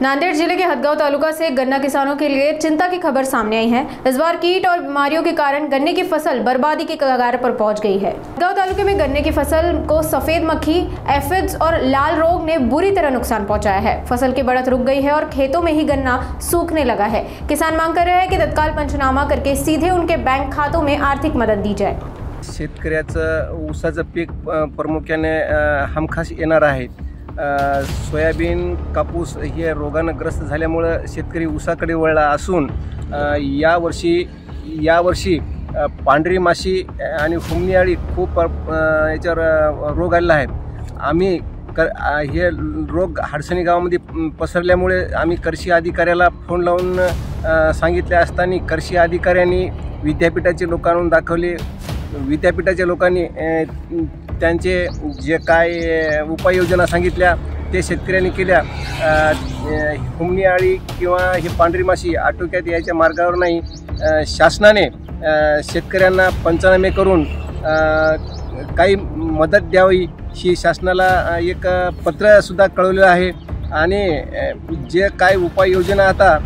नांदेड़ जिले के हदगांव तालुका से गन्ना किसानों के लिए चिंता की खबर सामने आई है। इस बार कीट और बीमारियों के कारण गन्ने की फसल बर्बादी की कगार पर पहुंच गई है। हदगांव तालुके में गन्ने की फसल को सफेद मक्खी, एफिड्स और लाल रोग ने बुरी तरह नुकसान पहुंचाया है। फसल की बढ़त रुक गई है और खेतों में ही गन्ना सूखने लगा है। किसान मांग कर रहे हैं कि तत्काल पंचनामा करके सीधे उनके बैंक खातों में आर्थिक मदद दी जाए। शेतकऱ्याचं ऊसाचं पीक प्रामुख्याने हमखास येणार आहे। सोयाबीन, कापूस हे रोगानं ग्रस्त झाल्यामुळे शेतकरी ऊसाकडे वळला असून यावर्षी पांढरी माशी आणि फुमणी अळी खूप याच्यावर रोग आलेला आहे। आम्ही हे रोग हडसणी गावामध्ये पसरल्यामुळे आम्ही कृषी अधिकाऱ्याला फोन लावून सांगितले असताना कृषी अधिकाऱ्यांनी विद्यापीठाचे लोकांना दाखवले। विद्यापीठाच्या लोकांनी त्यांचे जे काय उपाययोजना सांगितल्या ते शेतकऱ्यांनी केल्या। फुमणी अळी किंवा ही पांढरी माशी आटोक्यात यायच्या मार्गावर नाही। शासनाने शेतकऱ्यांना पंचनामे करून काही मदत द्यावी ही शासनाला एक पत्र सुद्धा कळवलेलं आहे आणि जे काय उपाययोजना आता